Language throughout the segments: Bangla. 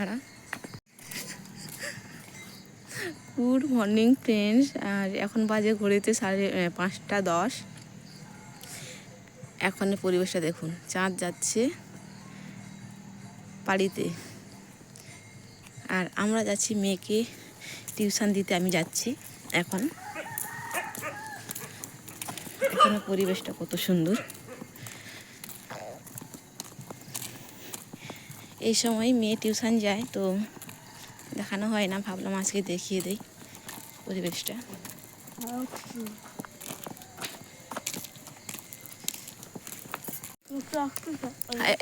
ছাড়া। Good morning friends. আর এখন বাজে ঘড়িতে 5:10। এখন পরিবেশটা দেখুন, চাঁদ যাচ্ছে পাড়িতে, আর আমরা যাচ্ছি মেয়েকে টিউশন দিতে। আমি যাচ্ছি এখন। এখানে পরিবেশটা কত সুন্দর। এই সময় মেয়ে টিউশন যায়, তো দেখানো হয় না, ভাবলাম আজকে দেখিয়ে দেই পরিবেশটা।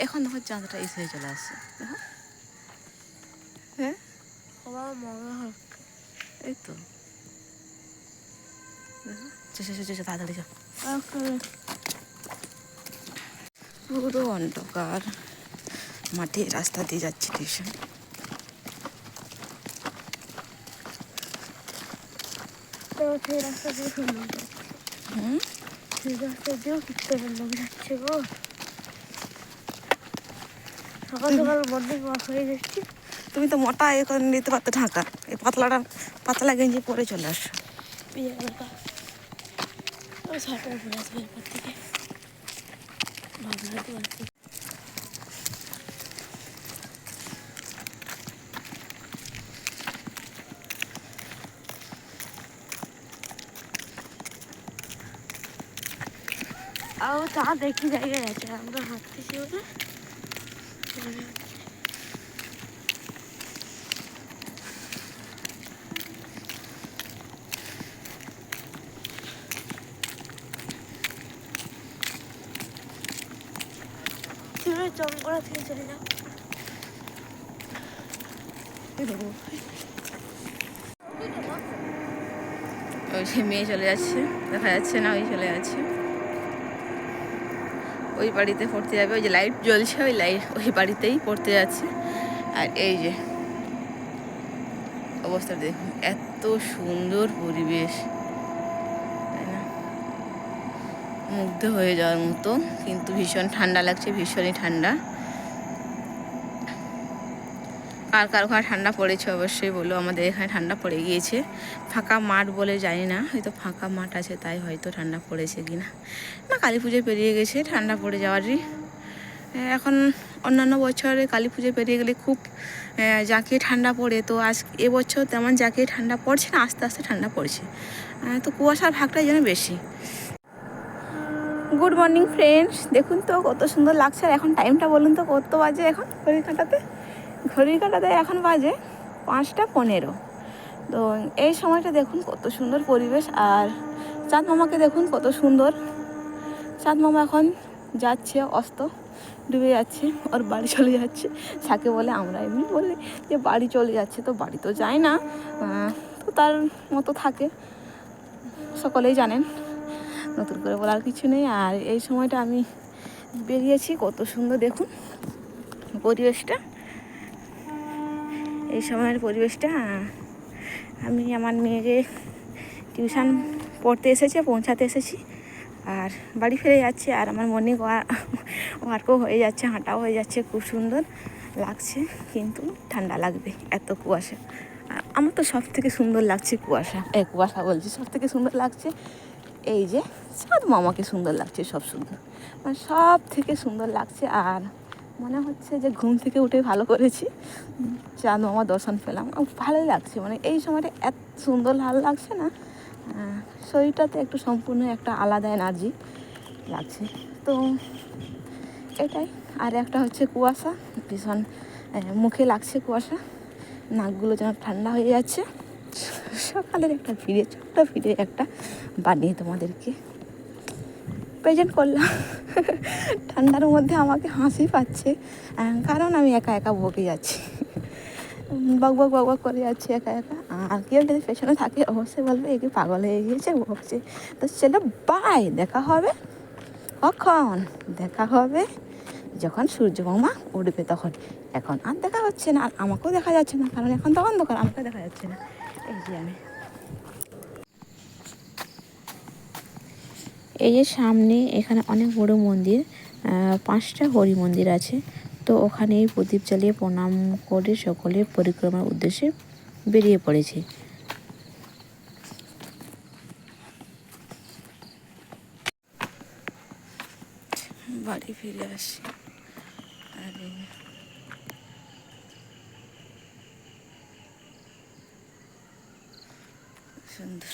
এখন দেখো চাঁদটা এসে চলে আসছে, দেখো। হ্যাঁ, এই তো দেখো, তাড়াতাড়ি যাও। পুরো অন্ধকার, মাঠে রাস্তা দিয়ে যাচ্ছে টিউশন। সকাল সকাল মর্নিং ওয়াক হয়ে যাচ্ছি। তুমি তো মোটা এ করে নিতে পারতো ঢাকা, এই পাতলা গেঞ্জি পরে চলে আসো। চাঁদ একই জায়গায় আছে, আমরা হাঁটতেছি বলে। চমকড়া থেকে চলে যাও। ওই যে মেয়ে চলে যাচ্ছে, দেখা যাচ্ছে না, ওই চলে যাচ্ছে। ওই বাড়িতে পড়তে যাবে, ওই যে লাইট জ্বলছে, ওই বাড়িতেই পড়তে যাচ্ছে। আর এই যে অবস্থা দেখুন, এত সুন্দর পরিবেশ, তাই না? মুগ্ধ হয়ে যাওয়ার মতো। কিন্তু ভীষণ ঠান্ডা লাগছে, ভীষণই ঠান্ডা। কার কার ওখানে ঠান্ডা পড়েছে অবশ্যই বলো। আমাদের এখানে ঠান্ডা পড়ে গিয়েছে। ফাঁকা মাঠ বলে জানি না, হয়তো ফাঁকা মাঠ আছে তাই হয়তো ঠান্ডা পড়েছে কি না কালী পুজো পেরিয়ে গেছে, ঠান্ডা পড়ে যাওয়ারই। এখন অন্যান্য বছরে কালী পুজো পেরিয়ে গেলে খুব জাঁকিয়ে ঠান্ডা পড়ে, তো এবছর তেমন জাঁকিয়ে ঠান্ডা পড়ছে না, আস্তে আস্তে ঠান্ডা পড়ছে। তো কুয়াশার ভাগটাই যেন বেশি। গুড মর্নিং ফ্রেন্ডস, দেখুন তো কত সুন্দর লাগছে। আর এখন টাইমটা বলুন তো কত বাজে এখন ঘড়ির কাঁটাতে এখন বাজে 5:15। তো এই সময়টা দেখুন কত সুন্দর পরিবেশ। আর চাঁদ মামাকে দেখুন কত সুন্দর। চাঁদ মামা এখন যাচ্ছে, অস্ত ডুবে যাচ্ছে, ওর বাড়ি চলে যাচ্ছে। যাকে বলে, আমরা এমনি বলি যে বাড়ি চলে যাচ্ছে, তো বাড়ি তো যায় না, তো তার মতো থাকে, সকলেই জানেন, নতুন করে বলার কিছু নেই। আর এই সময়টা আমি বেরিয়েছি, কত সুন্দর দেখুন পরিবেশটা। এই সময়ের পরিবেশটা। আমি আমার মেয়েকে টিউশন পৌঁছাতে এসেছি, আর বাড়ি ফিরে যাচ্ছি। আর আমার মর্নিং ওয়ার্কও হয়ে যাচ্ছে, হাঁটাও হয়ে যাচ্ছে, খুব সুন্দর লাগছে। কিন্তু ঠান্ডা লাগবে, এত কুয়াশা। আর আমার তো সব থেকে সুন্দর লাগছে কুয়াশা বলছি, সব থেকে সুন্দর লাগছে এই যে চাঁদ মামাকে সুন্দর লাগছে, সব সুন্দর, মানে সব থেকে সুন্দর লাগছে। আর মনে হচ্ছে যে ঘুম থেকে উঠে ভালো করেছি, চাঁদ মামা দর্শন পেলাম, ভালোই লাগছে। মানে এই সময়টা এত সুন্দর ভালো লাগছে না, শরীরটাতে একটু সম্পূর্ণ একটা আলাদা এনার্জি লাগছে। তো এটাই। আর একটা হচ্ছে কুয়াশা, ভীষণ মুখে লাগছে কুয়াশা, নাকগুলো যেন ঠান্ডা হয়ে যাচ্ছে। সকালের একটা ছোট্ট ভিডিও একটা বানিয়ে তোমাদেরকে প্রেজেন্ট করলাম। ঠান্ডার মধ্যে আমাকে হাসি পাচ্ছে, কারণ আমি একা একা বকে যাচ্ছি, বক করে যাচ্ছি একা একা। আর কেউ যদি পেছনে থাকে অবশ্যই বলবে একে পাগল হয়ে গিয়েছে, বকছে। তো চলো বাই, দেখা হবে কখন? দেখা হবে যখন সূর্য মামা উঠবে তখন। এখন আর দেখা হচ্ছে না, আর আমাকেও দেখা যাচ্ছে না, কারণ এখন তো অন্ধকার, আমাকে দেখা যাচ্ছে না। এই যে সামনে এখানে অনেক বড় মন্দির, 5টা হরি মন্দির আছে। তো ওখানেই প্রদীপ জ্বালিয়ে প্রণাম করে সকলে পরিক্রমার উদ্দেশ্যে বেরিয়ে পড়েছে। বাড়ি ফিরে আসি আর সুন্দর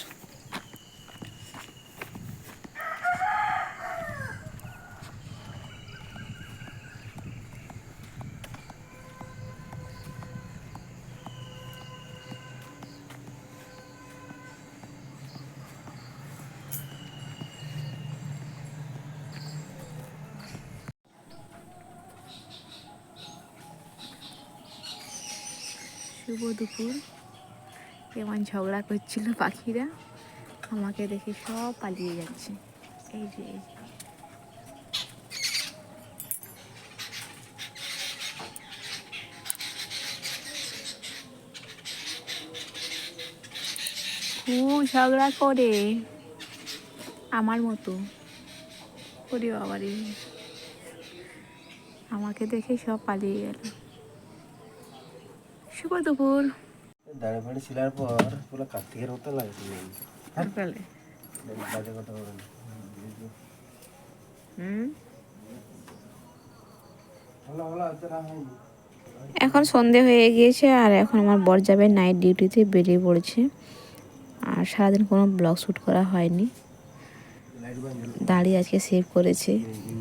শুভ দুপুর। কেমন ঝগড়া করছিল পাখিরা, আমাকে দেখে সব পালিয়ে যাচ্ছে। এই যে খুব ঝগড়া করে আমার মতো করি বাবারে, আমাকে দেখে সব পালিয়ে গেল। শুভ দুপুর। দাঁড়ে ফাড়ি ছিলার পর পুরো কার্তিকের মতো লাগছিল। সকালে বাজে কথা বলেন। এখন সন্ধে হয়ে গিয়েছে আর এখন আমার বর যাবে নাইট ডিউটিতে, বেরিয়ে পড়েছে। আর সারাদিন কোনো ব্লগ শ্যুট করা হয়নি। দাড়ি আজকে সেভ করেছে,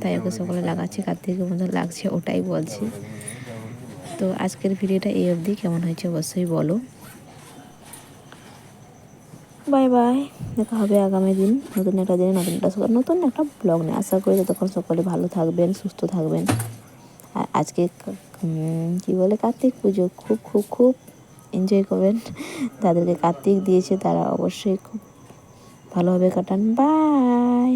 তাই ওকে সকালে লাগাচ্ছে, কার্তিকের মতো লাগছে ওটাই বলছে। তো আজকের ভিডিওটা এই অবধি। কেমন হয়েছে অবশ্যই বলো। বাই বাই, দেখা হবে আগামী দিন নতুন একটা দিনে নতুন একটা ব্লগ নিয়ে। আশা করি ততক্ষণ সকলে ভালো থাকবেন, সুস্থ থাকবেন। আর আজকে কি বলে কার্তিক পুজো খুব খুব খুব এনজয় করবেন। যাদেরকে কার্তিক দিয়েছে তারা অবশ্যই খুব ভালোভাবে কাটান। বাই।